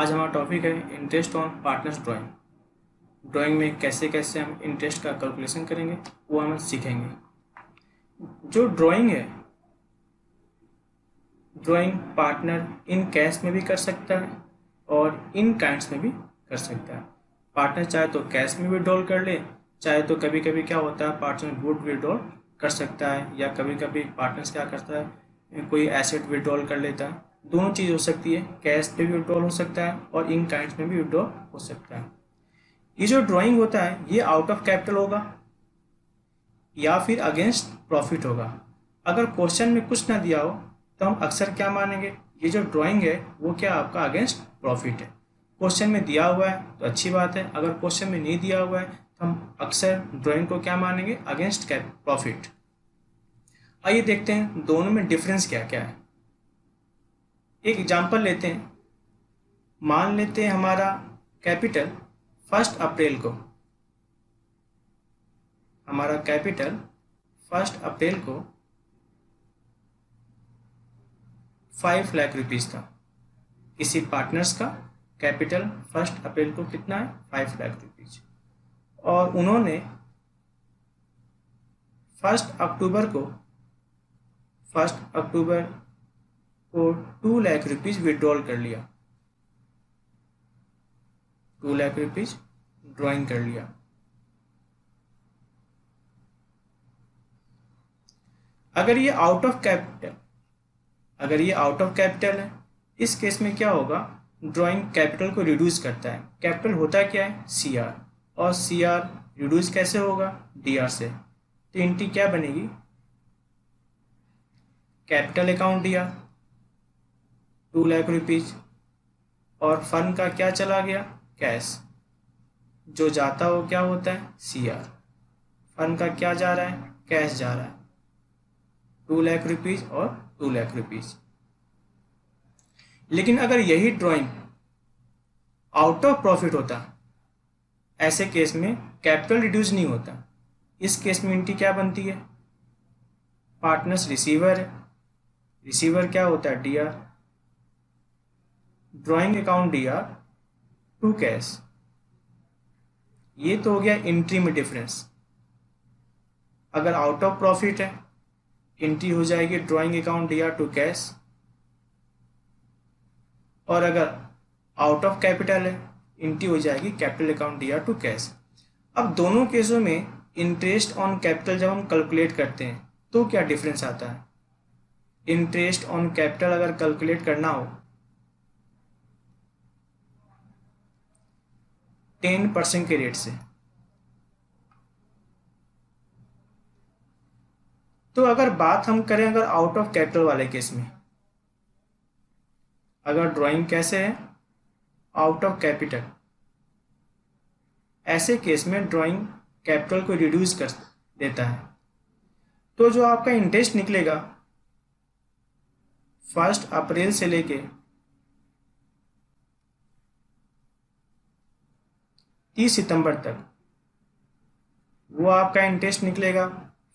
आज हमारा टॉपिक है interest on partners drawing. Drawing में कैसे कैसे हम इंटरेस्ट का कैलकुलेशन करेंगे वो हम सीखेंगे। जो ड्राइंग है, ड्राइंग पार्टनर इन कैश में भी कर सकता है और इन काइंड्स में भी कर सकता है। पार्टनर चाहे तो कैश में विड्रॉल कर ले, चाहे तो कभी कभी क्या होता है पार्टनर वुड विड्रॉल कर सकता है, या कभी कभी पार्टनर्स क्या करता है कोई एसेट विड्रॉल कर लेता है। दोनों चीज़ हो सकती है, कैश पे भी विड्रॉल हो सकता है और इन काइंड्स में भी विड्रॉल हो सकता है। ये जो ड्राइंग होता है ये आउट ऑफ कैपिटल होगा या फिर अगेंस्ट प्रॉफिट होगा। अगर क्वेश्चन में कुछ ना दिया हो तो हम अक्सर क्या मानेंगे, ये जो ड्राइंग है वो क्या आपका अगेंस्ट प्रॉफिट है। क्वेश्चन में दिया हुआ है तो अच्छी बात है, अगर क्वेश्चन में नहीं दिया हुआ है तो हम अक्सर ड्राइंग को क्या मानेंगे, अगेंस्ट प्रॉफिट। आइए देखते हैं दोनों में डिफरेंस क्या क्या है। एक एग्जांपल लेते हैं। मान लेते हैं हमारा कैपिटल 1 अप्रैल को, हमारा कैपिटल 1 अप्रैल को 5 लाख रुपीस था। किसी पार्टनर्स का कैपिटल 1 अप्रैल को कितना है, 5 लाख रुपीज। और उन्होंने 1 अक्टूबर को 2 लाख रुपीज विड्रॉल कर लिया, 2 लाख रुपीज ड्राइंग कर लिया। अगर ये आउट ऑफ कैपिटल है, इस केस में क्या होगा, ड्राइंग कैपिटल को रिड्यूस करता है। कैपिटल होता क्या है, CR, और CR रिड्यूस कैसे होगा, DR से। तो एंट्री क्या बनेगी, capital account DR 2 lakh rupees, और फर्म का क्या चला गया, कैश। जो जाता हो क्या होता है, CR। फर्म का क्या जा रहा है, कैश जा रहा है, 2 लाख रुपीज और 2 लाख रुपीज। लेकिन अगर यही ड्राइंग आउट ऑफ प्रॉफिट होता, ऐसे केस में कैपिटल रिड्यूस नहीं होता। इस केस में एंट्री क्या बनती है, पार्टनर्स रिसीवर है, रिसीवर क्या होता है, DR, drawing account DR to cash. ये तो हो गया एंट्री में डिफरेंस। अगर आउट ऑफ प्रॉफिट है, एंट्री हो जाएगी drawing account DR to cash, और अगर आउट ऑफ कैपिटल है, एंट्री हो जाएगी capital account DR to cash. अब दोनों केसों में इंटरेस्ट ऑन कैपिटल जब हम कैलकुलेट करते हैं तो क्या डिफरेंस आता है। इंटरेस्ट ऑन कैपिटल अगर कैलकुलेट करना हो 10% के रेट से, तो अगर बात हम करें अगर आउट ऑफ कैपिटल वाले केस में, अगर ड्राइंग कैसे है, आउट ऑफ कैपिटल, ऐसे केस में ड्राइंग कैपिटल को रिड्यूस कर देता है। तो जो आपका इंटरेस्ट निकलेगा 1 अप्रैल से लेके 30 सितंबर तक, वो आपका इंटरेस्ट निकलेगा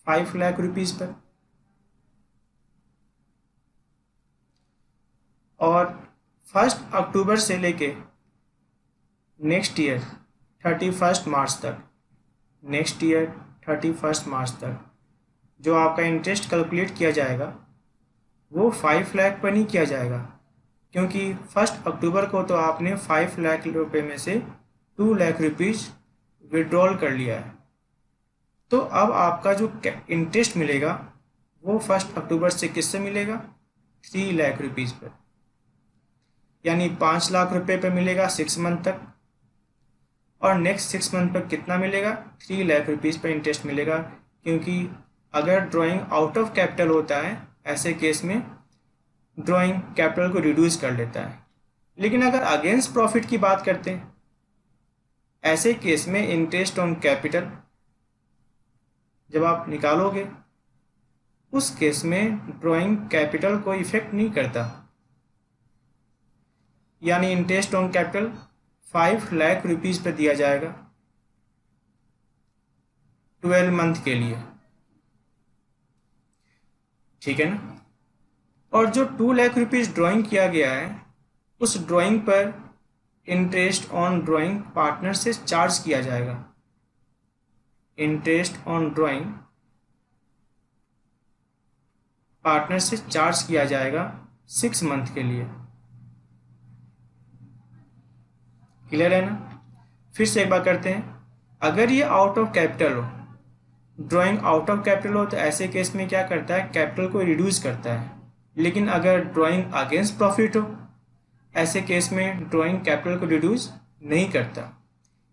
5 लाख रुपीज पर। और 1 अक्टूबर से लेके नेक्स्ट ईयर 31 मार्च तक, नेक्स्ट ईयर 31 मार्च तक जो आपका इंटरेस्ट कैलकुलेट किया जाएगा वो 5 लाख पर नहीं किया जाएगा, क्योंकि 1 अक्टूबर को तो आपने 5 लाख रुपए में से 2 लाख रुपीज विड्रॉल कर लिया है। तो अब आपका जो इंटरेस्ट मिलेगा वो 1 अक्टूबर से किससे मिलेगा, 3 लाख रुपीज पर, यानी 5 लाख रुपए पर मिलेगा 6 मंथ तक, और नेक्स्ट 6 मंथ पर कितना मिलेगा, 3 लाख रुपीज पर इंटरेस्ट मिलेगा। क्योंकि अगर ड्राइंग आउट ऑफ कैपिटल होता है, ऐसे केस में ड्राइंग कैपिटल को रिड्यूस कर लेता है। लेकिन अगर अगेंस्ट प्रॉफिट की बात करते हैं, ऐसे केस में इंटरेस्ट ऑन कैपिटल जब आप निकालोगे उस केस में ड्राइंग कैपिटल को इफेक्ट नहीं करता, यानी interest on capital 5 lakh rupees per दिया जाएगा 12 मंथ के लिए, ठीक है ना। और जो 2 लाख रुपीज ड्राइंग किया गया है, उस ड्राइंग पर इंटरेस्ट ऑन ड्राइंग पार्टनर से चार्ज किया जाएगा। इंटरेस्ट ऑन ड्राइंग पार्टनर से चार्ज किया जाएगा 6 मंथ के लिए। क्लियर है ना? फिर से एक बार करते हैं। अगर ये आउट ऑफ कैपिटल हो, ड्राइंग आउट ऑफ कैपिटल हो, तो ऐसे केस में क्या करता है, कैपिटल को रिड्यूस करता है। लेकिन अगर ड्राइंग अगेंस्ट प्रॉफिट हो, ऐसे केस में ड्राइंग कैपिटल को रिड्यूस नहीं करता।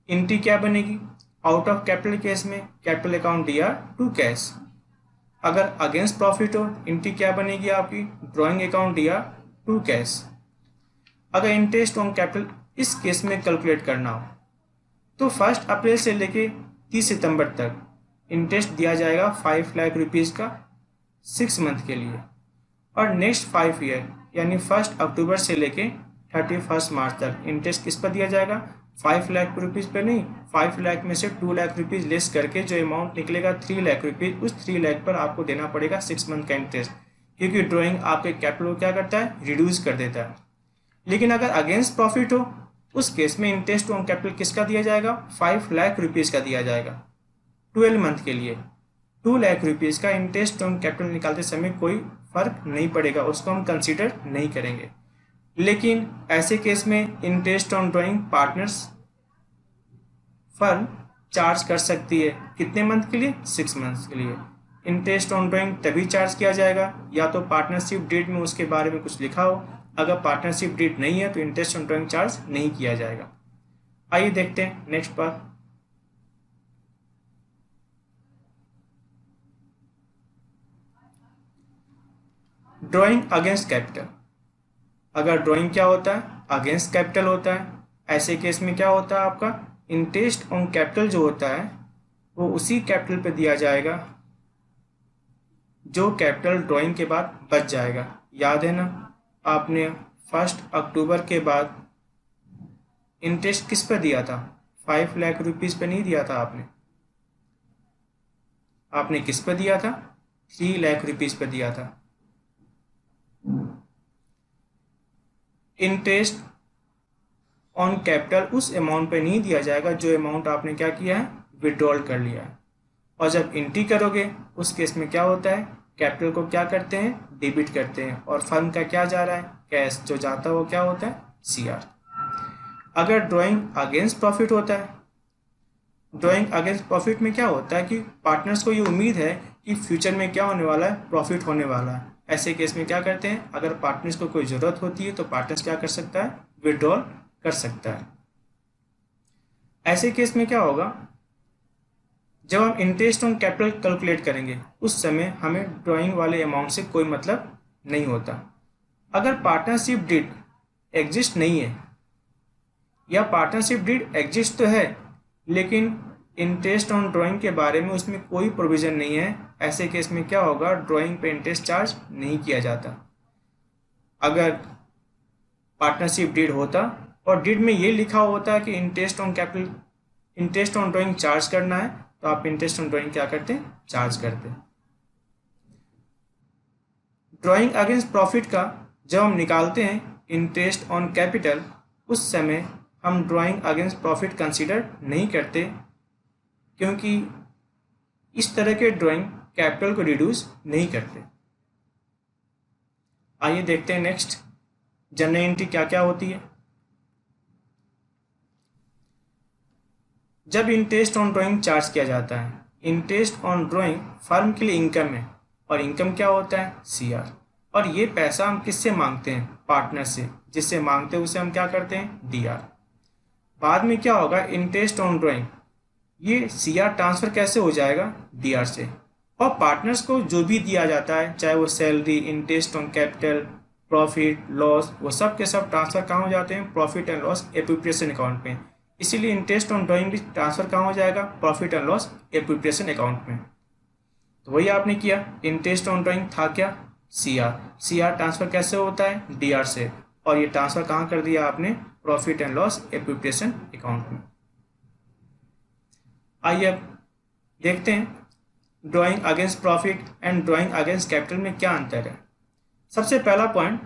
एंट्री क्या बनेगी? आउट ऑफ कैपिटल केस में capital account DR to cash. अगर अगेंस्ट प्रॉफिट हो, एंट्री क्या बनेगी आपकी? Drawing account DR to cash. अगर इंटरेस्ट ऑन कैपिटल इस केस में कैलकुलेट करना हो तो 1 अप्रैल से लेके 30 सितंबर तक इंटरेस्ट दिया जाएगा 5 लाख रुपीज़ का 6 मंथ के लिए। और नेक्स्ट 5 ईयर यानी 1 अक्टूबर से लेके 31 मार्च तक इंटरेस्ट किस पर दिया जाएगा? 5 लाख रुपीज़ पर नहीं, 5 लाख में से 2 लाख रुपीज़ लेस करके जो अमाउंट निकलेगा 3 लाख रुपीज़, उस 3 लाख पर आपको देना पड़ेगा 6 मंथ का इंटरेस्ट, क्योंकि ड्राइंग आपके कैपिटल को क्या करता है? रिड्यूस कर देता है। लेकिन अगर अगेंस्ट प्रॉफिट हो, उस केस में इंटरेस्ट ऑन कैपिटल किसका दिया जाएगा? 5 लाख रुपीज़ का दिया जाएगा 12 मंथ के लिए। 2 लाख रुपीज़ का इंटरेस्ट ऑन कैपिटल निकालते समय कोई फर्क नहीं पड़ेगा, उसको हम कंसीडर नहीं करेंगे। लेकिन ऐसे केस में interest on drawing partners firm charge कर सकती है। कितने मंथ के लिए? 6 मंथ के लिए। इंटरेस्ट ऑन ड्राइंग तभी चार्ज किया जाएगा या तो पार्टनरशिप डीड में उसके बारे में कुछ लिखा हो। अगर पार्टनरशिप डीड नहीं है तो इंटरेस्ट ऑन ड्राइंग चार्ज नहीं किया जाएगा। आइए देखते हैं next part. Drawing against capital. अगर ड्राइंग क्या होता है? अगेंस्ट कैपिटल होता है। ऐसे केस में क्या होता है आपका? इंटरेस्ट ऑन कैपिटल जो होता है वो उसी कैपिटल पे दिया जाएगा जो कैपिटल ड्राइंग के बाद बच जाएगा। याद है ना, आपने 1 अक्टूबर के बाद इंटरेस्ट किस पर दिया था? 5 लाख रुपीज़ पे नहीं दिया था आपने किस पर दिया था? 3 लाख रुपीज़ पर दिया था। इंटरेस्ट ऑन कैपिटल उस अमाउंट पे नहीं दिया जाएगा जो अमाउंट आपने क्या किया है? विड्रॉल कर लिया है। और जब एंट्री करोगे उस केस में क्या होता है? कैपिटल को क्या करते हैं? डेबिट करते हैं। और फर्म का क्या जा रहा है? कैश। जो जाता है वो क्या होता है? CR। अगर ड्राइंग अगेंस्ट प्रॉफिट होता है, ड्राइंग अगेंस्ट प्रॉफिट में क्या होता है कि पार्टनर्स को ये उम्मीद है कि फ्यूचर में क्या होने वाला है? प्रॉफिट होने वाला है। ऐसे केस में क्या करते हैं? अगर पार्टनर्स को कोई ज़रूरत होती है तो पार्टनर्स क्या कर सकता है? विड्रॉल कर सकता है। ऐसे केस में क्या होगा? जब हम इंटरेस्ट ऑन कैपिटल कैलकुलेट करेंगे उस समय हमें ड्राइंग वाले अमाउंट से कोई मतलब नहीं होता। अगर पार्टनरशिप डीड एग्जिस्ट नहीं है या पार्टनरशिप डीड एग्जिस्ट तो है लेकिन इंटरेस्ट ऑन ड्राइंग के बारे में उसमें कोई प्रोविज़न नहीं है, ऐसे केस में क्या होगा? ड्राइंग पे इंटरेस्ट चार्ज नहीं किया जाता। अगर पार्टनरशिप डीड होता और डीड में ये लिखा होता है कि interest on capital, interest on drawing charge करना है, तो आप इंटरेस्ट ऑन ड्राइंग क्या करते हैं? चार्ज करते हैं। ड्राइंग अगेंस्ट प्रॉफिट का जब हम निकालते हैं इंटरेस्ट ऑन कैपिटल, उस समय हम ड्राइंग अगेंस्ट प्रॉफिट कंसीडर नहीं करते, क्योंकि इस तरह के ड्राइंग कैपिटल को रिड्यूस नहीं करते। आइए देखते हैं नेक्स्ट जनरल एंट्री क्या क्या होती है। जब इंटरेस्ट ऑन ड्राइंग चार्ज किया जाता है, इंटरेस्ट ऑन ड्राइंग फर्म के लिए इनकम है और इनकम क्या होता है? CR। और ये पैसा हम किससे मांगते हैं? पार्टनर से। जिससे मांगते हैं उसे हम क्या करते हैं? DR। बाद में क्या होगा? इंटरेस्ट ऑन ड्राइंग ये CR ट्रांसफ़र कैसे हो जाएगा? DR से। और पार्टनर्स को जो भी दिया जाता है, चाहे वो salary, interest on capital, profit, loss, वो सब के सब ट्रांसफ़र कहाँ हो जाते हैं? Profit and loss appropriation account में। इसीलिए इंटरेस्ट ऑन ड्राइंग भी ट्रांसफ़र कहाँ हो जाएगा? Profit and loss appropriation account में। तो वही आपने किया। इंटरेस्ट ऑन ड्राइंग था क्या? CR ट्रांसफ़र कैसे होता है? DR से। और ये ट्रांसफ़र कहाँ कर दिया आपने? Profit and loss appropriation account में। आइए अब देखते हैं drawing against profit and drawing against capital में क्या अंतर है। सबसे पहला पॉइंट,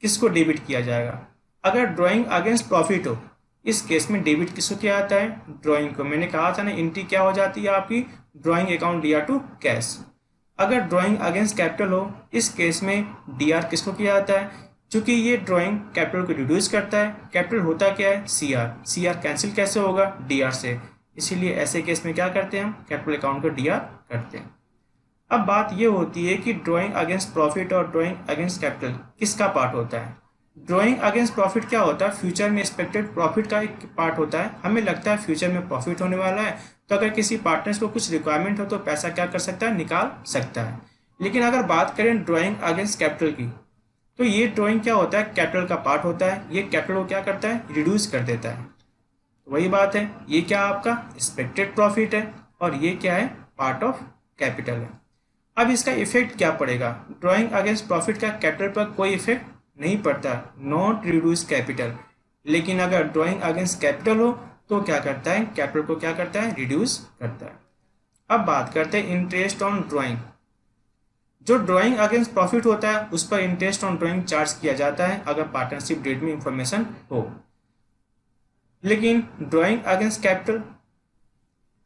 किसको डेबिट किया जाएगा? अगर ड्राइंग अगेंस्ट प्रॉफिट हो इस केस में डेबिट किसको किया जाता है? ड्राइंग को। मैंने कहा था ना, एंट्री क्या हो जाती है आपकी? Drawing account DR to cash. अगर ड्राइंग अगेंस्ट कैपिटल हो, इस केस में डीआर किसको किया जाता है? चूंकि ये ड्राइंग कैपिटल को रिड्यूस करता है, कैपिटल होता क्या है? सीआर। सीआर कैंसिल कैसे होगा? डीआर से। इसीलिए ऐसे केस में क्या करते हैं हम? कैपिटल अकाउंट को डीआर करते हैं। अब बात ये होती है कि ड्राइंग अगेंस्ट प्रॉफिट और ड्राइंग अगेंस्ट कैपिटल किसका पार्ट होता है? ड्राइंग अगेंस्ट प्रॉफिट क्या होता है? फ्यूचर में एक्सपेक्टेड प्रॉफिट का एक पार्ट होता है। हमें लगता है फ्यूचर में प्रॉफिट होने वाला है, तो अगर किसी पार्टनर्स को कुछ रिक्वायरमेंट हो तो पैसा क्या कर सकता है? निकाल सकता है। लेकिन अगर बात करें ड्राइंग अगेंस्ट कैपिटल की, तो ये ड्राइंग क्या होता है? कैपिटल का पार्ट होता है। ये कैपिटल को क्या करता है? रिड्यूस कर देता है। तो वही बात है, ये क्या आपका एक्सपेक्टेड प्रॉफिट है और ये क्या है? पार्ट ऑफ कैपिटल है। अब इसका इफेक्ट क्या पड़ेगा? ड्राइंग अगेंस्ट प्रॉफिट का कैपिटल पर कोई इफेक्ट नहीं पड़ता, नॉट रिड्यूस कैपिटल। लेकिन अगर ड्राइंग अगेंस्ट कैपिटल हो तो क्या करता है? कैपिटल को क्या करता है? रिड्यूस करता है। अब बात करते हैं इंटरेस्ट ऑन ड्राइंग। जो ड्राइंग अगेंस्ट प्रॉफिट होता है उस पर इंटरेस्ट ऑन ड्राइंग चार्ज किया जाता है अगर पार्टनरशिप डेट में इंफॉर्मेशन हो। लेकिन ड्राइंग अगेंस्ट कैपिटल,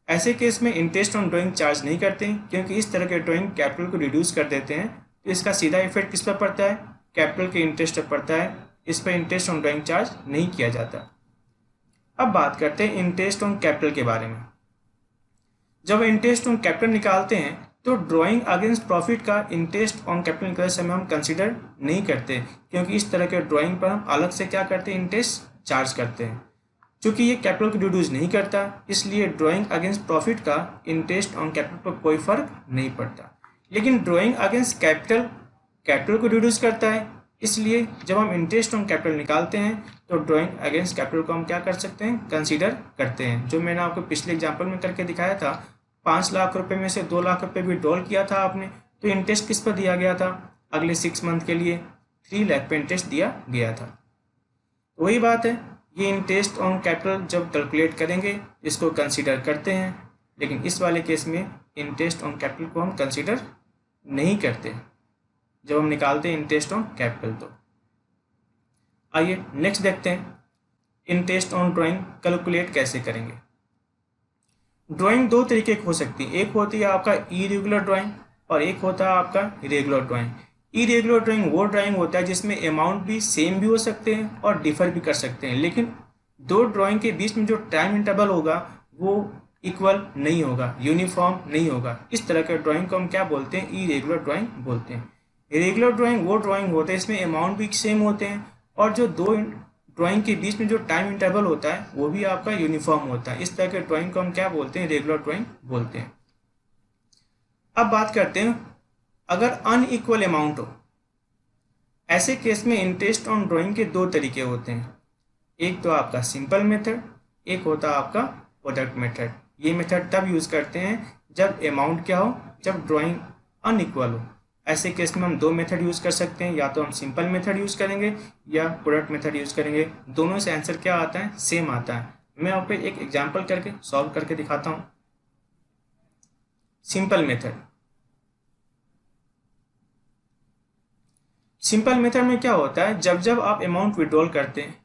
ऐसे केस में इंटरेस्ट ऑन ड्राइंग चार्ज नहीं करते हैं, क्योंकि इस तरह के ड्राइंग कैपिटल को रिड्यूस कर देते हैं। तो इसका सीधा इफेक्ट किस पर पड़ता है? कैपिटल के इंटरेस्ट पर पड़ता है। इस पर इंटरेस्ट ऑन ड्राइंग चार्ज नहीं किया जाता। अब बात करते हैं इंटरेस्ट ऑन कैपिटल के बारे में। जब इंटरेस्ट ऑन कैपिटल निकालते हैं तो ड्राइंग अगेंस्ट प्रॉफिट का इंटरेस्ट ऑन कैपिटल निकालते समय हम कंसीडर नहीं करते, क्योंकि इस तरह के ड्राइंग पर हम अलग से क्या करते हैं? इंटरेस्ट चार्ज करते हैं। चूंकि ये कैपिटल को रिड्यूस नहीं करता, इसलिए ड्राइंग अगेंस्ट प्रॉफिट का इंटरेस्ट ऑन कैपिटल पर कोई फर्क नहीं पड़ता। लेकिन ड्राइंग अगेंस्ट कैपिटल कैपिटल को रिड्यूस करता है, इसलिए जब हम इंटरेस्ट ऑन कैपिटल निकालते हैं तो ड्राइंग अगेंस्ट कैपिटल को हम क्या कर सकते हैं? कंसीडर करते हैं। जो मैंने आपको पिछले एग्जाम्पल में करके दिखाया था, 5 लाख रुपए में से 2 लाख रुपए विड्रॉल किया था आपने, तो इंटरेस्ट किस पर दिया गया था? अगले 6 मंथ के लिए 3 लाख पे इंटरेस्ट दिया गया था। वही बात है, ये इंटरेस्ट ऑन कैपिटल जब कैलकुलेट करेंगे इसको कंसीडर करते हैं, लेकिन इस वाले केस में इंटरेस्ट ऑन कैपिटल को हम कंसीडर नहीं करते जब हम निकालते हैं इंटरेस्ट ऑन कैपिटल। तो आइए नेक्स्ट देखते हैं इंटरेस्ट ऑन ड्राइंग कैलकुलेट कैसे करेंगे। ड्राइंग 2 तरीके की हो सकती है। एक होती है आपका इरेगुलर ड्राइंग और एक होता है आपका रेगुलर ड्राइंग। इरेगुलर ड्राइंग वो ड्राइंग होता है जिसमें अमाउंट भी सेम भी हो सकते हैं और डिफर भी कर सकते हैं, लेकिन 2 ड्राइंग के बीच में जो टाइम इंटरवल होगा वो इक्वल नहीं होगा, यूनिफॉर्म नहीं होगा। इस तरह के ड्राइंग को हम क्या बोलते हैं? इरेगुलर ड्राइंग बोलते हैं। रेगुलर ड्राइंग वो ड्राइंग होता है इसमें अमाउंट भी सेम होते हैं और जो 2 ड्राइंग के बीच में जो टाइम इंटरवल होता है वो भी आपका यूनिफॉर्म होता है। इस तरह के ड्राइंग को हम क्या बोलते हैं? रेगुलर ड्राइंग बोलते हैं। अब बात करते हैं अगर अनइक्वल अमाउंट हो, ऐसे केस में इंटरेस्ट ऑन ड्राइंग के 2 तरीके होते हैं। एक तो आपका सिंपल मेथड, एक होता है आपका प्रोडक्ट मेथड। ये मेथड तब यूज करते हैं जब अमाउंट क्या हो? जब ड्राइंग अनइक्वल हो। ऐसे केस में हम 2 मेथड यूज कर सकते हैं, या तो हम सिंपल मेथड यूज करेंगे या प्रोडक्ट मेथड यूज करेंगे। दोनों से आंसर क्या आता है? सेम आता है। मैं आपको एक एग्जांपल करके सॉल्व करके दिखाता हूं। सिंपल मेथड, सिंपल मेथड में क्या होता है? जब जब आप अमाउंट विड्रॉल करते हैं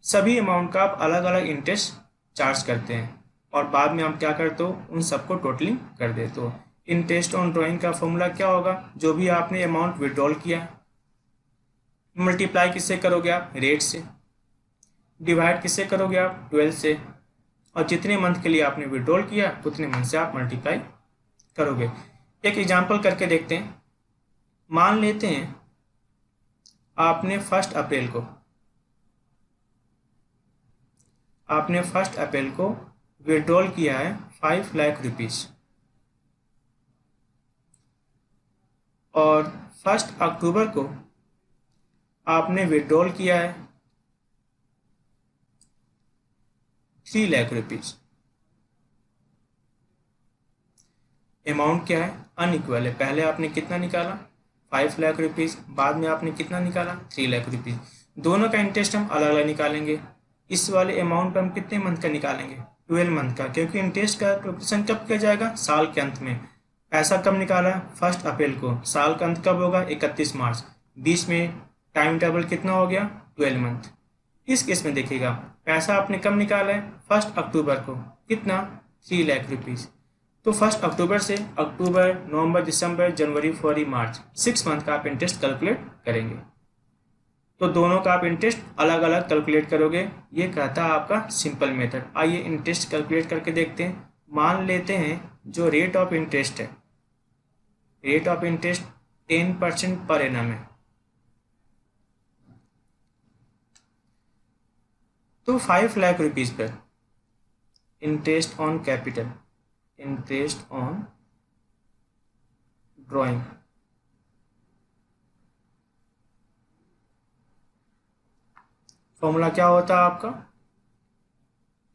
सभी अमाउंट का आप अलग अलग इंटरेस्ट चार्ज करते हैं और बाद में आप क्या करते हो? उन सबको टोटलिंग कर देते हो। इंटरेस्ट ऑन ड्राइंग का फॉर्मूला क्या होगा? जो भी आपने अमाउंट विड्रॉल किया मल्टीप्लाई किससे करोगे आप? रेट से। डिवाइड किससे करोगे आप? 12 से। और जितने मंथ के लिए आपने विड्रॉल किया उतने मंथ से आप मल्टीप्लाई करोगे। एक एग्जांपल करके देखते हैं। मान लेते हैं आपने 1 अप्रैल को विड्रॉल किया है 5 लाख रुपीज और 1 अक्टूबर को आपने विड्रॉल किया है 3 लाख रुपीज। अमाउंट क्या है? अनइक्वल है। पहले आपने कितना निकाला? 5 लाख रुपीज। बाद में आपने कितना निकाला? 3 लाख रुपीज। दोनों का इंटरेस्ट हम अलग अलग निकालेंगे। इस वाले अमाउंट पर हम कितने मंथ का निकालेंगे? 12 मंथ का, क्योंकि इंटरेस्ट का कैलकुलेशन कब किया जाएगा? साल के अंत में। पैसा कब निकाला? 1 अप्रैल को। साल का अंत कब होगा? 31 मार्च। बीच में टाइम टेबल कितना हो गया? 12 मंथ। इस केस में देखिएगा, पैसा आपने कब निकाला है, 1 अक्टूबर को, कितना, 3 लाख रुपीज़। तो 1 अक्टूबर से अक्टूबर, नवंबर, दिसंबर, जनवरी, फरवरी, मार्च, 6 मंथ का आप इंटरेस्ट कैलकुलेट करेंगे। तो दोनों का आप इंटरेस्ट अलग अलग कैलकुलेट करोगे, ये कहता है आपका सिंपल मेथड। आइए इंटरेस्ट कैलकुलेट करके देखते हैं। मान लेते हैं जो रेट ऑफ इंटरेस्ट है, rate of interest 10% per annum है। तो 5 लाख रुपीज़ पर interest on capital, interest on drawing, formula क्या होता है आपका,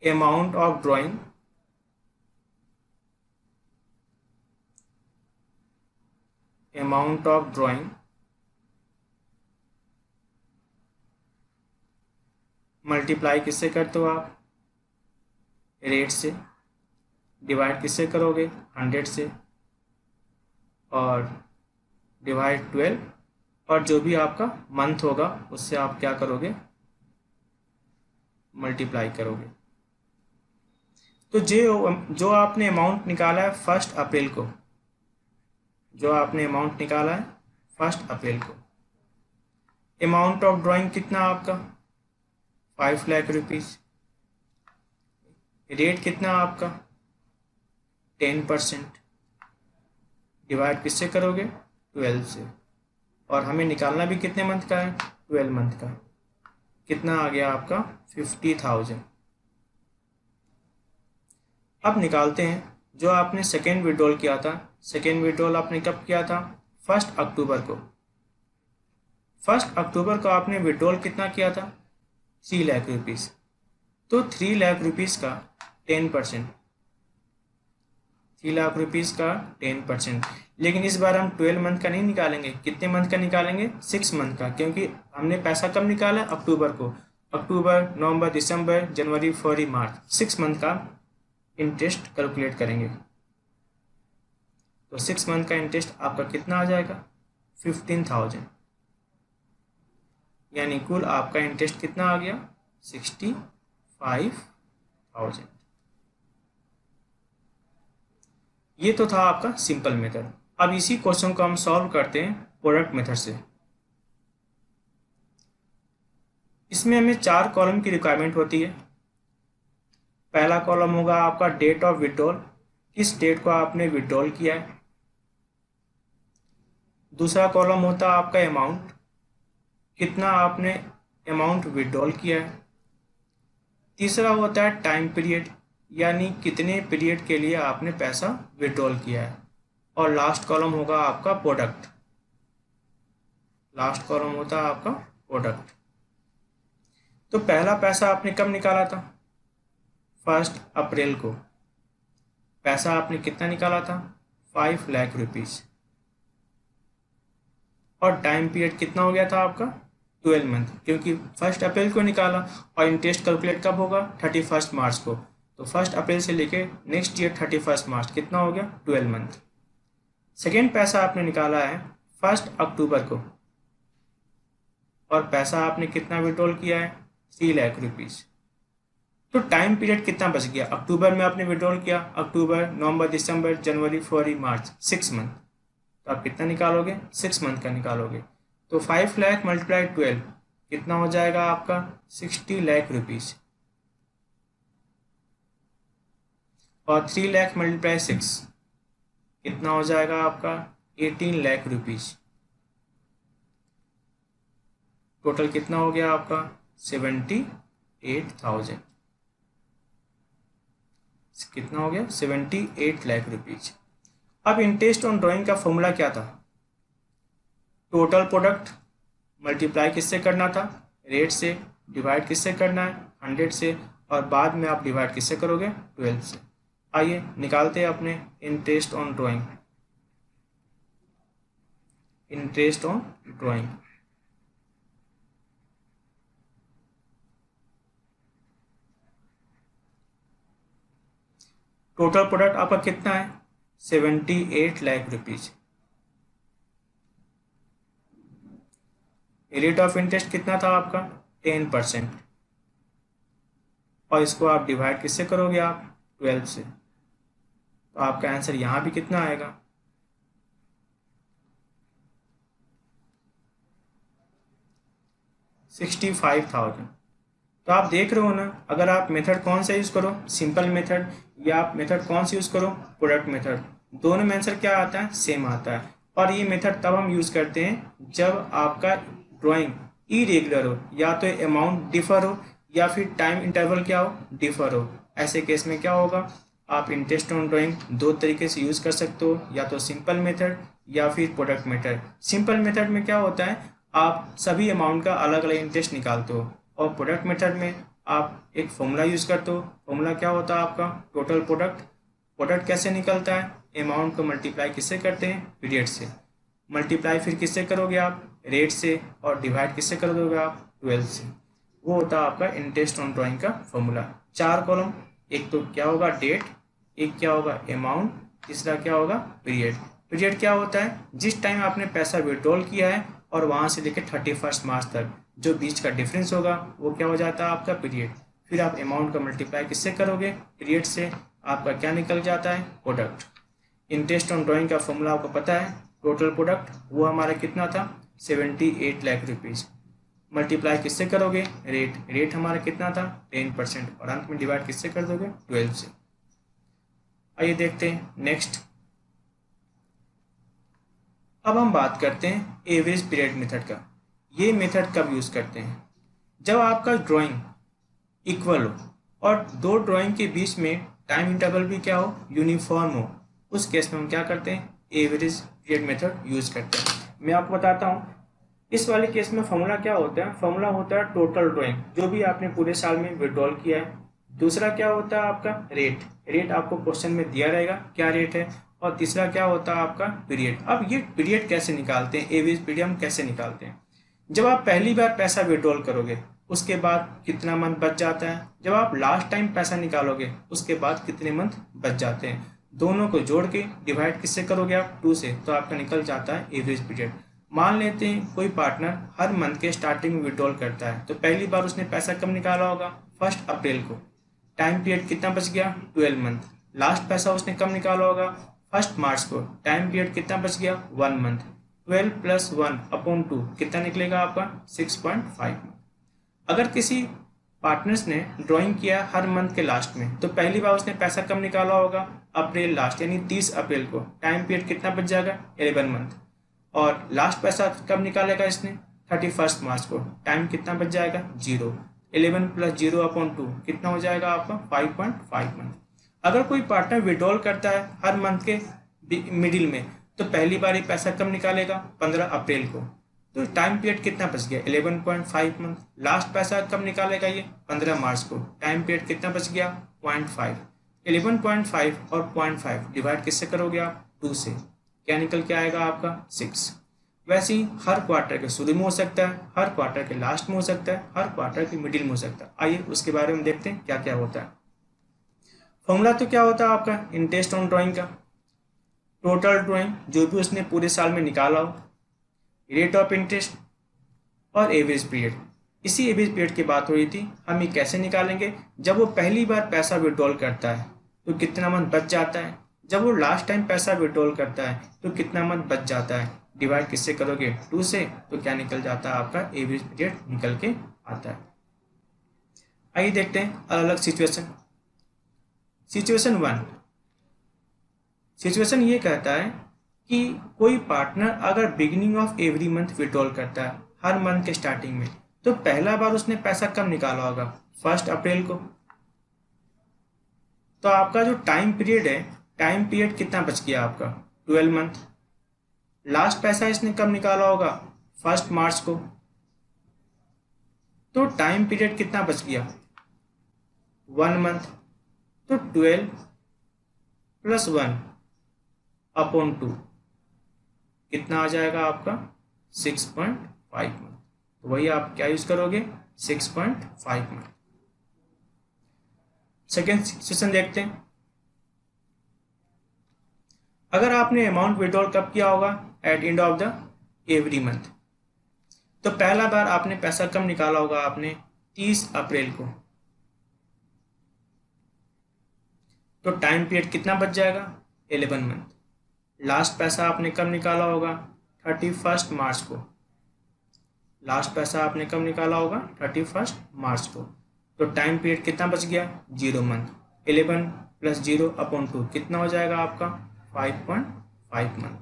अमाउंट ऑफ ड्राइंग मल्टीप्लाई किससे करते हो आप, रेट से, डिवाइड किससे करोगे, 100 से, और डिवाइड 12, और जो भी आपका मंथ होगा उससे आप क्या करोगे, मल्टीप्लाई करोगे। तो जो आपने अमाउंट निकाला है 1 अप्रैल को, जो आपने अमाउंट निकाला है 1 अप्रैल को, अमाउंट ऑफ ड्राइंग कितना आपका, 5 लाख रुपीज़, रेट कितना आपका 10%, डिवाइड किससे करोगे, 12 से, और हमें निकालना भी कितने मंथ का है, 12 मंथ का, कितना आ गया आपका 50,000। अब निकालते हैं जो आपने सेकेंड विड्रॉल किया था। सेकेंड विड्रॉल आपने कब किया था, 1 अक्टूबर को। 1 अक्टूबर को आपने विड्रॉल कितना किया था, 3 लाख रुपीज़। तो 3 लाख रुपीज़ का 10%, 3 लाख रुपीज़ का 10%। लेकिन इस बार हम 12 मंथ का नहीं निकालेंगे, कितने मंथ का निकालेंगे, 6 मंथ का, क्योंकि हमने पैसा कब निकाला, अक्टूबर को। अक्टूबर, नवंबर, दिसंबर, जनवरी, फरवरी, मार्च, 6 मंथ का इंटरेस्ट कैलकुलेट करेंगे। तो 6 मंथ का इंटरेस्ट आपका कितना आ जाएगा, 15,000, यानी कुल आपका इंटरेस्ट कितना आ गया, 65,000। ये तो था आपका सिंपल मेथड। अब इसी क्वेश्चन को हम सॉल्व करते हैं प्रोडक्ट मेथड से। इसमें हमें 4 कॉलम की रिक्वायरमेंट होती है। पहला कॉलम होगा आपका डेट ऑफ विड्रॉल, किस डेट को आपने विड्रॉल किया है। दूसरा कॉलम होता है आपका अमाउंट, कितना आपने अमाउंट विड्रॉल किया है। तीसरा होता है टाइम पीरियड, यानी कितने पीरियड के लिए आपने पैसा विड्रॉल किया है। और लास्ट कॉलम होगा आपका प्रोडक्ट, लास्ट कॉलम होता है आपका प्रोडक्ट। तो पहला पैसा आपने कब निकाला था, 1 अप्रैल को। पैसा आपने कितना निकाला था, 5 लाख रुपीज़, और टाइम पीरियड कितना हो गया था आपका, 12 मंथ, क्योंकि 1 अप्रैल को निकाला। और इंटरेस्ट कैलकुलेट कब होगा, 31 मार्च को। तो 1 अप्रैल से लेके नेक्स्ट ईयर 31 मार्च, कितना हो गया, 12 मंथ। सेकेंड पैसा आपने निकाला है 1 अक्टूबर को, और पैसा आपने कितना विड्रॉल किया है, 3 लाख रुपीज़। तो टाइम पीरियड कितना बच गया, अक्टूबर में आपने विड्रॉल किया, अक्टूबर, नवंबर, दिसंबर, जनवरी, फरवरी, मार्च, 6 मंथ। तो आप कितना निकालोगे, 6 मंथ का निकालोगे। तो 5 लाख मल्टीप्लाई 12 कितना हो जाएगा आपका, 60 लाख रुपीज़। और 3 लाख मल्टीप्लाई 6 कितना हो जाएगा आपका, 18 लाख रुपीज़। टोटल कितना हो गया आपका, 78,000। कितना हो गया, 78 लाख रुपीज़। अब इंटरेस्ट ऑन ड्राइंग का फॉर्मूला क्या था, टोटल प्रोडक्ट मल्टीप्लाई किससे करना था, रेट से, डिवाइड किससे करना है, 100 से, और बाद में आप डिवाइड किससे करोगे, 12 से। आइए निकालते हैं अपने interest on drawing. Interest on drawing, total product आपका कितना है, 78 lakh rupees. Rate of interest कितना था आपका, 10%। और इसको आप डिवाइड किससे करोगे, आप 12 से। तो आपका आंसर यहाँ भी कितना आएगा, 65,000। तो आप देख रहे हो ना, अगर आप मेथड कौन सा यूज़ करो, सिंपल मेथड, या आप मेथड कौन सा यूज़ करो, प्रोडक्ट मेथड, दोनों में आंसर क्या आता है, सेम आता है। और ये मेथड तब हम यूज़ करते हैं जब आपका ड्राइंग इरेगुलर हो, या तो अमाउंट डिफर हो या फिर टाइम इंटरवल क्या हो, डिफर हो। ऐसे केस में क्या होगा, आप इंटरेस्ट ऑन ड्राइंग दो तरीके से यूज़ कर सकते हो, या तो सिंपल मेथड या फिर प्रोडक्ट मेथड। सिंपल मेथड में क्या होता है, आप सभी अमाउंट का अलग अलग इंटरेस्ट निकालते हो, और प्रोडक्ट मेथड में आप एक फॉर्मूला यूज़ करते हो। फॉर्मूला क्या होता है आपका, टोटल प्रोडक्ट। प्रोडक्ट कैसे निकलता है, अमाउंट को मल्टीप्लाई किससे करते हैं, पीरियड से। मल्टीप्लाई फिर किससे करोगे आप, रेट से, और डिवाइड किससे कर दोगे आप, 12 से। वो होता है आपका इंटरेस्ट ऑन ड्राइंग का फॉर्मूला। 4 कॉलम, एक तो क्या होगा डेट, एक क्या होगा अमाउंट, तीसरा क्या होगा पीरियड। पीरियड क्या होता है, जिस टाइम आपने पैसा विड्रॉल किया है और वहाँ से लेकर 31 मार्च तक जो बीच का डिफरेंस होगा वो क्या हो जाता है आपका पीरियड। फिर आप अमाउंट का मल्टीप्लाई किससे करोगे, पीरियड से, आपका क्या निकल जाता है, प्रोडक्ट। इंटरेस्ट ऑन ड्राइंग का फॉर्मूला आपको पता है, टोटल प्रोडक्ट, वो हमारा कितना था, 78 लाख रुपीज़। मल्टीप्लाई किससे करोगे, रेट, रेट हमारा कितना था, 10%, और अंत में डिवाइड किससे कर दोगे, 12 से। आइए देखते हैं नेक्स्ट। अब हम बात करते हैं एवरेज पीरियड मेथड का। ये मेथड कब यूज़ करते हैं, जब आपका ड्राइंग इक्वल हो और दो ड्राइंग के बीच में टाइम इंटरवल भी क्या हो, यूनिफॉर्म हो। उस केस में हम क्या करते हैं, एवरेज पीरियड मेथड यूज़ करते हैं। मैं आपको बताता हूँ, इस वाले केस में फॉर्मूला क्या होता है, फॉर्मूला होता है टोटल ड्राइंग, जो भी आपने पूरे साल में विड्रॉल किया है। दूसरा क्या होता है आपका रेट, रेट आपको क्वेश्चन में दिया रहेगा क्या रेट है। और तीसरा क्या होता है आपका पीरियड। अब ये पीरियड कैसे निकालते हैं, एवरेज पीरियड हम कैसे निकालते हैं, जब आप पहली बार पैसा विड्रॉल करोगे उसके बाद कितना मंथ बच जाता है, जब आप लास्ट टाइम पैसा निकालोगे उसके बाद कितने मंथ बच जाते हैं, दोनों को जोड़ के डिवाइड किससे करोगे आप, 2 से, तो आपका निकल जाता है एवरेज पीरियड। मान लेते हैं कोई पार्टनर हर मंथ के स्टार्टिंग में विड्रॉल करता है, तो पहली बार उसने पैसा कब निकाला होगा, 1 अप्रैल को। टाइम पीरियड कितना बच गया, 12 मंथ। लास्ट पैसा उसने कब निकाला होगा, 1 मार्च को। टाइम पीरियड कितना बच गया, 1 मंथ। 12 + 1/2 कितना निकलेगा आपका, 6.5। अगर किसी पार्टनर्स ने ड्राइंग किया हर मंथ के लास्ट में, तो पहली बार उसने पैसा कब निकाला होगा, अप्रैल लास्ट, यानी 30 अप्रैल को। टाइम पीरियड कितना बच जाएगा, 11 मंथ। और लास्ट पैसा कब निकालेगा इसने, 31 मार्च को। टाइम कितना बच जाएगा, 0। 11 + 0/2 कितना हो जाएगा आपका, 5.5 मंथ। अगर कोई पार्टनर विड्रॉल करता है हर मंथ के मिडिल में, तो पहली बार ये पैसा कब निकालेगा, 15 अप्रैल को। तो टाइम पीरियड कितना बच गया, 11.5 मंथ। लास्ट पैसा कब निकालेगा ये, 15 मार्च को। टाइम पीरियड कितना बच गया, 0.5। 11.5 और 0.5 डिवाइड किससे करोगे आप, 2 से, क्या निकल के आएगा आपका, 6। वैसे ही हर क्वार्टर के शुरू में हो सकता है, हर क्वार्टर के लास्ट में हो सकता है, हर क्वार्टर के मिडिल में हो सकता है। आइए उसके बारे में देखते हैं क्या क्या होता है। फॉर्मूला तो क्या होता है आपका इंटरेस्ट ऑन ड्राइंग का, टोटल ड्राइंग जो भी उसने पूरे साल में निकाला हो, रेट ऑफ इंटरेस्ट, और एवरेज पीरियड। इसी एवरेज पीरियड की बात हो रही थी, हम ये कैसे निकालेंगे, जब वो पहली बार पैसा विड्रॉल करता है तो कितना मंथ बच जाता है, जब वो लास्ट टाइम पैसा विड्रॉल करता है तो कितना मंथ बच जाता है, डिवाइड किससे करोगे, 2 से, तो क्या निकल जाता है आपका एवरेज पीरियड निकल के आता है। आइए देखते हैं अलग अलग सिचुएशन। सिचुएशन 1, सिचुएशन ये कहता है कि कोई पार्टनर अगर beginning of every month withdrawal करता है हर मंथ के स्टार्टिंग में, तो पहला बार उसने पैसा कब निकाला होगा, 1 अप्रैल को। तो आपका जो टाइम पीरियड है, टाइम पीरियड कितना बच गया आपका, 12 मंथ। लास्ट पैसा इसने कब निकाला होगा, 1 मार्च को। तो टाइम पीरियड कितना बच गया, 1 मंथ। तो 12 + 1/2 कितना आ जाएगा आपका, 6.5 मंथ। तो वही आप क्या यूज करोगे, 6.5 मंथ। सेकेंड सिचुएशन देखते हैं। अगर आपने अमाउंट विड्रॉल कब किया होगा, at end of the every month. तो पहला बार आपने पैसा कब निकाला होगा आपने, 30 अप्रैल को। तो टाइम पीरियड कितना बच जाएगा, 11 मंथ। लास्ट पैसा आपने कब निकाला होगा, 31 मार्च को। लास्ट पैसा आपने कब निकाला होगा, 31 मार्च को। तो टाइम पीरियड कितना बच गया, 0 मंथ। 11 + 0/2 कितना हो जाएगा आपका, 5.5 मंथ।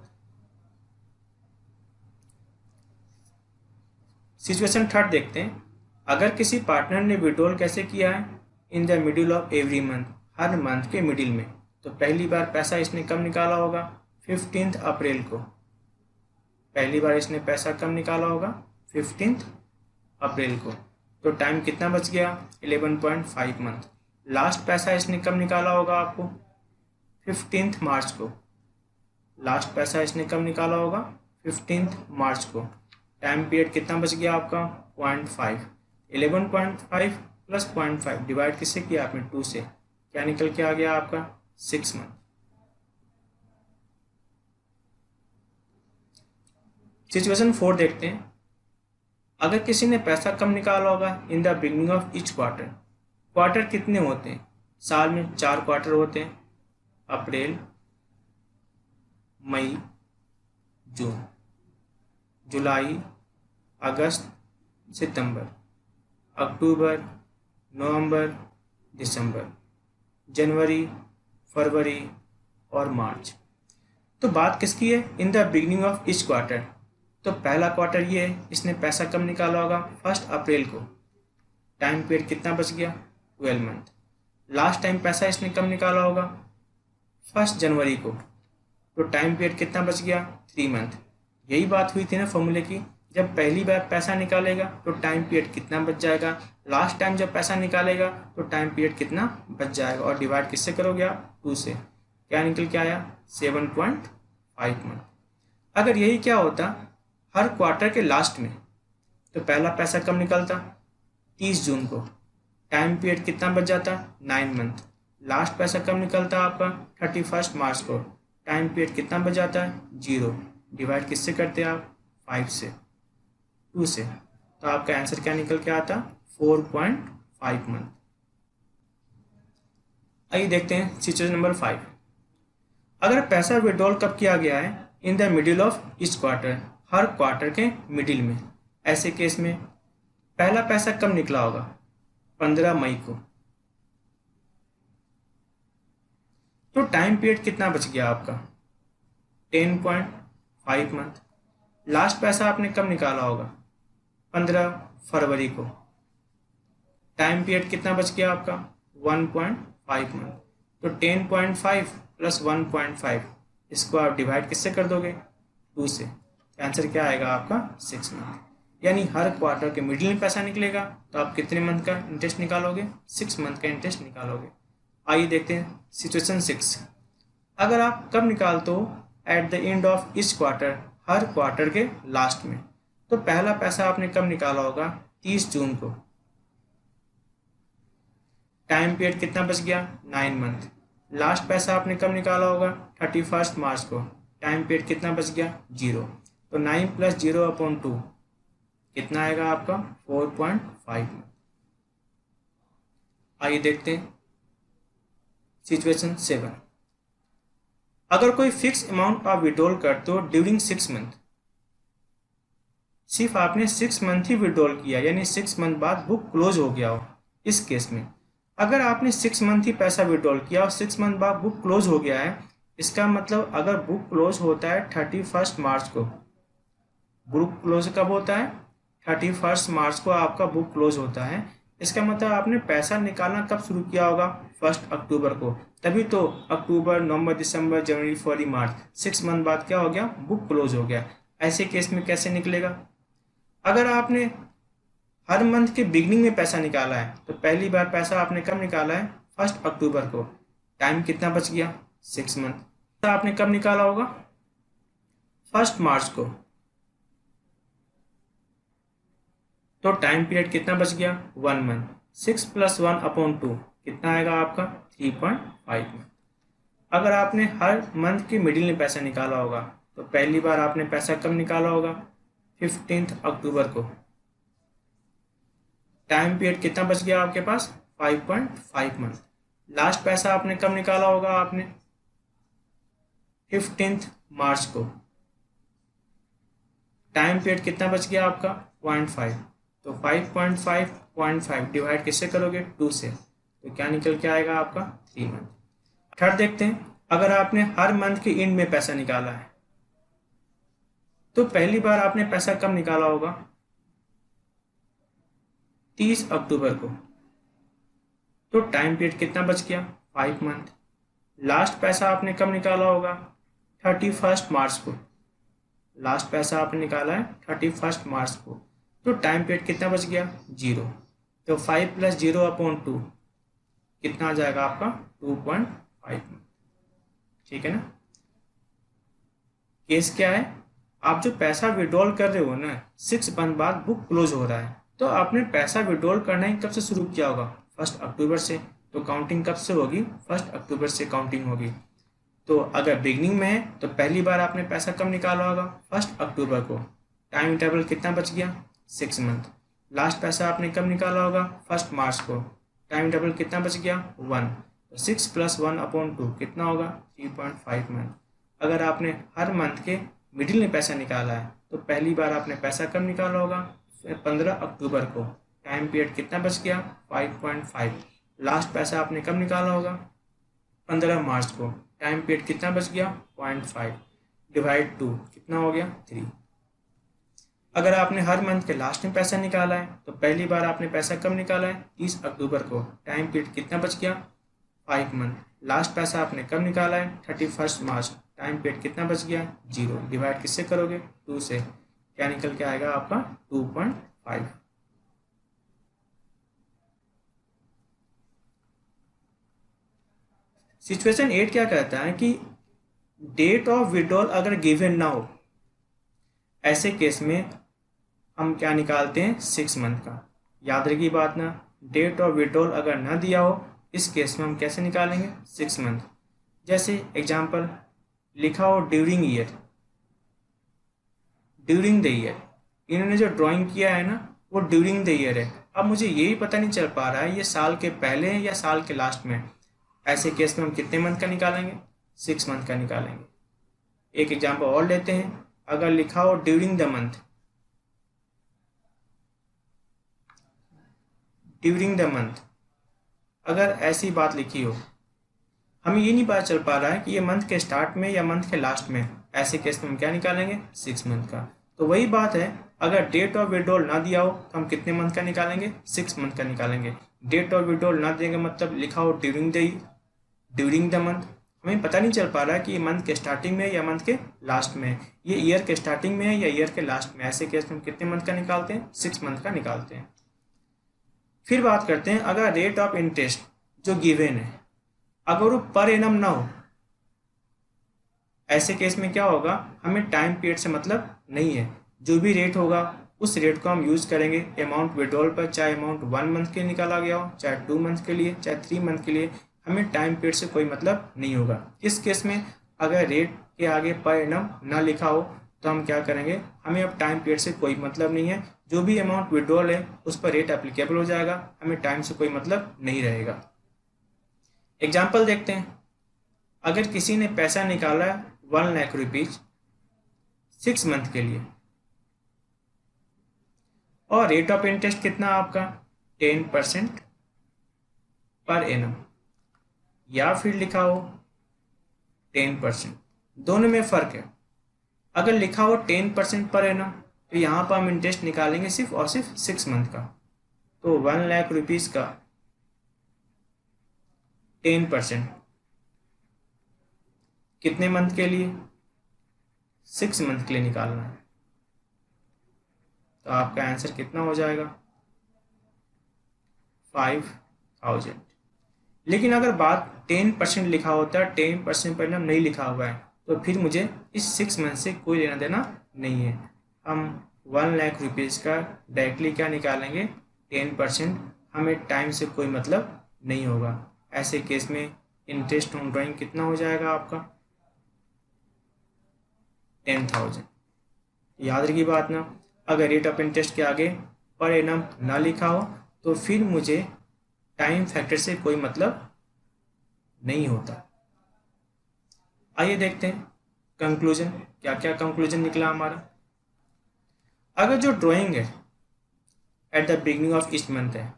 सिचुएशन थर्ड देखते हैं। अगर किसी पार्टनर ने विड्रॉल कैसे किया है, in the middle of every month, her month के मिडिल में। तो पहली बार पैसा इसने कब निकाला होगा, 15 अप्रैल को। पहली बार इसने पैसा कब निकाला होगा, 15 अप्रैल को। तो टाइम कितना बच गया, 11.5 मंथ। लास्ट पैसा इसने कब निकाला होगा आपको, 15 मार्च को। लास्ट पैसा इसने कब निकाला होगा, 15 मार्च को। टाइम पीरियड कितना बच गया आपका, 0.5। 11.5 + 0.5 डिवाइड किससे किया आपने, 2 से। क्या निकल के आ गया आपका, 6 मंथ। सिचुएशन 4 देखते हैं। अगर किसी ने पैसा कब निकाला होगा, in the beginning of each quarter. Quarter कितने होते हैं, साल में 4 क्वार्टर होते हैं, अप्रैल, मई, जून, जुलाई, अगस्त, सितंबर, अक्टूबर, नवंबर, दिसंबर, जनवरी, फरवरी और मार्च। तो बात किसकी है, in the beginning of each quarter. तो पहला क्वार्टर ये है, इसने पैसा कब निकाला होगा, 1 अप्रैल को। टाइम पीरियड कितना बच गया, 12 मंथ। लास्ट टाइम पैसा इसने कब निकाला होगा, 1 जनवरी को। तो टाइम पीरियड कितना बच गया, 3 मंथ। यही बात हुई थी ना फॉर्मूले की, जब पहली बार पैसा निकालेगा तो टाइम पीरियड कितना बच जाएगा, लास्ट टाइम जब पैसा निकालेगा तो टाइम पीरियड कितना बच जाएगा, और डिवाइड किससे करोगे आप, 2 से। क्या निकल के आया, 7.5 मंथ। अगर यही क्या होता हर क्वार्टर के लास्ट में, तो पहला पैसा कब निकलता, 30 जून को। टाइम पीरियड कितना बच जाता, 9 मंथ। लास्ट पैसा कब निकलता आपका, 31 मार्च को। टाइम पीरियड कितना बच जाता है, 0। डिवाइड किससे करते हैं आप, 5 से, 2 से। तो आपका आंसर क्या निकल के आता, 4.5 मंथ। आइए देखते हैं सिचुएशन नंबर 5। अगर पैसा विड्रॉल कब किया गया है, in the middle of each quarter, her quarter के मिडिल में। ऐसे केस में पहला पैसा कब निकला होगा, 15 मई को। तो टाइम पीरियड कितना बच गया आपका, 10.5 मंथ। लास्ट पैसा आपने कब निकाला होगा, 15 फरवरी को। टाइम पीरियड कितना बच गया आपका, 1.5 मंथ। तो 10.5 + 1.5, इसको आप डिवाइड किससे कर दोगे, 2 से। आंसर क्या आएगा आपका, 6 मंथ। यानी हर क्वार्टर के मिडिल में पैसा निकलेगा, तो आप कितने मंथ का इंटरेस्ट निकालोगे, 6 मंथ का इंटरेस्ट निकालोगे। आइए देखते हैं सिचुएशन 6। अगर आप कब निकालते हो, at the end of each quarter, her quarter के लास्ट में। तो पहला पैसा आपने कब निकाला होगा, 30 जून को। टाइम पीरियड कितना बच गया, 9 मंथ। लास्ट पैसा आपने कब निकाला होगा, 31 मार्च को। टाइम पीरियड कितना बच गया, 0। तो 9 + 0/2 कितना आएगा आपका, 4.5 मंथ। आइए देखते हैं सिचुएशन 7। अगर कोई फिक्स अमाउंट आप विड्रॉल करते हो ड्यूरिंग 6 मंथ, सिर्फ आपने 6 मंथ ही विड्रॉल किया, यानी 6 मंथ बाद बुक क्लोज हो गया हो। इस केस में अगर आपने 6 मंथ ही पैसा विड्रॉल किया और 6 मंथ बाद बुक क्लोज हो गया है, इसका मतलब अगर बुक क्लोज होता है 31 मार्च को, बुक क्लोज कब होता है, 31 मार्च को आपका बुक क्लोज होता है। इसका मतलब आपने पैसा निकालना कब शुरू किया होगा, 1 अक्टूबर को। तभी तो अक्टूबर, नवंबर, दिसंबर, जनवरी, फरवरी, मार्च, 6 मंथ बाद क्या हो गया, बुक क्लोज हो गया। ऐसे केस में कैसे निकलेगा, अगर आपने हर मंथ के बिगनिंग में पैसा निकाला है, तो पहली बार पैसा आपने कब निकाला है, 1 अक्टूबर को। टाइम कितना बच गया, 6 मंथ। आपने कब निकाला होगा, 1 मार्च को। तो टाइम पीरियड कितना बच गया, 1 मंथ। 6 + 1/2 कितना आएगा आपका, 3.5 मंथ। अगर आपने हर मंथ के मिडिल में पैसा निकाला होगा, तो पहली बार आपने पैसा कब निकाला होगा, 15 अक्टूबर को। टाइम पीरियड कितना बच गया आपके पास, 5.5 मंथ। लास्ट पैसा आपने कब निकाला होगा? आपने 15 मार्च को। टाइम पीरियड कितना बच गया आपका? 0.5। तो 5.5 डिवाइड किससे करोगे? 2 से। तो क्या निकल के आएगा आपका? 3 मंथ। थर्ड देखते हैं, अगर आपने हर मंथ के एंड में पैसा निकाला है तो पहली बार आपने पैसा कब निकाला होगा? 30 अक्टूबर को। तो टाइम पीरियड कितना बच गया? 5 मंथ। लास्ट पैसा आपने कब निकाला होगा? 31 मार्च को। लास्ट पैसा आपने निकाला है 31 मार्च को। तो टाइम पीरियड कितना बच गया? 0। तो 5 + 0/2 कितना आ जाएगा आपका? 2.5। ठीक है ना? केस क्या है? आप जो पैसा विड्रॉल कर रहे हो ना, 6 मंथ बाद बुक क्लोज हो रहा है, तो आपने पैसा विड्रॉल करना ही कब से शुरू किया होगा? 1 अक्टूबर से। तो काउंटिंग कब से होगी? 1 अक्टूबर से काउंटिंग होगी। तो अगर बिगनिंग में है तो पहली बार आपने पैसा कब निकाला होगा? 1 अक्टूबर को। टाइम इंटरवल कितना बच गया? 6 मंथ। लास्ट पैसा आपने कब निकाला होगा? 1 मार्च को। टाइम इंटरवल कितना बच गया? 1। तो 6 + 1/2 कितना होगा? 3.5 मंथ। अगर आपने हर मंथ के मिडिल में पैसा निकाला है तो पहली बार आपने पैसा कब निकाला होगा? 15 अक्टूबर को। टाइम पीरियड कितना बच गया? 5.5। लास्ट पैसा आपने कब निकाला होगा? 15 मार्च को। टाइम पीरियड कितना बच गया? 0.5 डिवाइड 2 कितना हो गया? 3। अगर आपने हर मंथ के लास्ट में पैसा निकाला है तो पहली बार आपने पैसा कब निकाला है? 30 अक्टूबर को। टाइम पीरियड कितना बच गया? 5 मंथ। लास्ट पैसा आपने कब निकाला है? 31 मार्च। टाइम पीरियड कितना बच गया? 0। डिवाइड किससे करोगे? 2 से। क्या निकल के आएगा आपका? 2.5। सिचुएशन 8 क्या कहता है कि डेट ऑफ विड्रॉल अगर गिवन ना हो, ऐसे केस में हम क्या निकालते हैं? 6 मंथ का। याद रखिए बात ना, डेट ऑफ विड्रॉल अगर ना दिया हो इस केस में हम कैसे निकालेंगे? 6 मंथ। जैसे एग्जांपल लिखा हो during year, during the year. इन्होंने जो ड्राइंग किया है ना वो ड्यूरिंग द ईयर है। अब मुझे यही पता नहीं चल पा रहा है ये साल के पहले है या साल के लास्ट में। ऐसे केस में हम कितने मंथ का निकालेंगे? 6 मंथ का निकालेंगे। एक एग्जांपल और लेते हैं, अगर लिखा हो during the month, during the month, अगर ऐसी बात लिखी हो, हमें ये नहीं पता चल पा रहा है कि ये मंथ के स्टार्ट में या मंथ के लास्ट में, ऐसे केस में हम क्या निकालेंगे? 6 मंथ का। तो वही बात है, अगर डेट ऑफ विड्रॉल ना दिया हो तो हम कितने मंथ का निकालेंगे? 6 मंथ का निकालेंगे। डेट ऑफ विड्रॉल ना देंगे मतलब लिखा हो ड्यूरिंग द मंथ, हमें पता नहीं चल पा रहा है कि ये मंथ के स्टार्टिंग में या मंथ के लास्ट में, ये ईयर के स्टार्टिंग में है या ईयर के लास्ट में। ऐसे केस में हम कितने मंथ का निकालते हैं? 6 मंथ का निकालते हैं। फिर बात करते हैं, अगर रेट ऑफ इंटरेस्ट जो गिवन है अगर वो पर एनम ना हो, ऐसे केस में क्या होगा? हमें टाइम पीरियड से मतलब नहीं है, जो भी रेट होगा उस रेट को हम यूज़ करेंगे अमाउंट विड्रॉल पर, चाहे अमाउंट 1 मंथ के लिए निकाला गया हो, चाहे 2 मंथ के लिए, चाहे 3 मंथ के लिए, हमें टाइम पीरियड से कोई मतलब नहीं होगा। इस केस में अगर रेट के आगे पर एनम ना लिखा हो तो हम क्या करेंगे? हमें अब टाइम पीरियड से कोई मतलब नहीं है, जो भी अमाउंट विड्रॉल है उस पर रेट एप्लीकेबल हो जाएगा, हमें टाइम से कोई मतलब नहीं रहेगा। एग्जाम्पल देखते हैं, अगर किसी ने पैसा निकाला 1 लाख रुपीज 6 मंथ के लिए और रेट ऑफ इंटरेस्ट कितना आपका? 10% पर एनम, या फिर लिखा हो 10%। दोनों में फ़र्क है। अगर लिखा हो 10% पर एनम तो यहाँ पर हम इंटरेस्ट निकालेंगे सिर्फ और सिर्फ 6 मंथ का। तो 1 लाख रुपीज़ का 10% कितने मंथ के लिए? 6 मंथ के लिए निकालना है। तो आपका आंसर कितना हो जाएगा? 5000। लेकिन अगर बात 10% लिखा होता है, 10% पर एनम नहीं लिखा हुआ है, तो फिर मुझे इस 6 मंथ से कोई लेना देना नहीं है। हम 1 लाख रुपीज़ का डायरेक्टली क्या निकालेंगे? 10%। हमें टाइम से कोई मतलब नहीं होगा। ऐसे केस में इंटरेस्ट ऑन ड्राइंग कितना हो जाएगा आपका? 10,000। याद रखिए बात ना, अगर रेट ऑफ इंटरेस्ट के आगे पर एनम ना लिखा हो तो फिर मुझे टाइम फैक्टर से कोई मतलब नहीं होता। आइए देखते हैं कंक्लूजन, क्या क्या कंक्लूजन निकला हमारा। अगर जो ड्राइंग है at the beginning of each month है,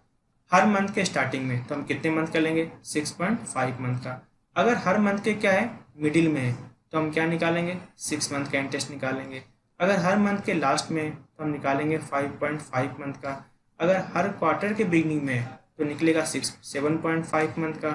हर मंथ के स्टार्टिंग में, तो हम कितने मंथ का लेंगे? 6.5 मंथ का। अगर हर मंथ के क्या है, मिडिल में है, तो हम क्या निकालेंगे? 6 मंथ का इंटरेस्ट निकालेंगे। अगर हर मंथ के लास्ट में, तो हम निकालेंगे 5.5 मंथ का। अगर हर क्वार्टर के बिगनिंग में है, तो निकलेगा 7.5 मंथ का।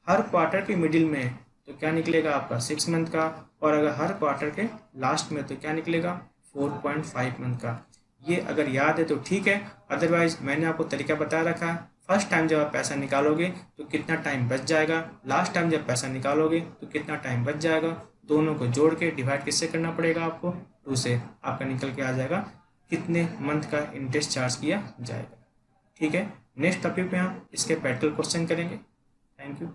हर क्वार्टर के मिडिल में है, तो क्या निकलेगा आपका 6 मंथ का। और अगर हर क्वार्टर के लास्ट में, तो क्या निकलेगा? 4.5 मंथ का। ये अगर याद है तो ठीक है, अदरवाइज मैंने आपको तरीका बता रखा है। फर्स्ट टाइम जब आप पैसा निकालोगे तो कितना टाइम बच जाएगा, लास्ट टाइम जब पैसा निकालोगे तो कितना टाइम बच जाएगा, दोनों को जोड़ के डिवाइड किससे करना पड़ेगा आपको? 2 से। आपका निकल के आ जाएगा कितने मंथ का इंटरेस्ट चार्ज किया जाएगा। ठीक है, नेक्स्ट टॉपिक पे हम इसके प्रैक्टिकल क्वेश्चन करेंगे। Thank you.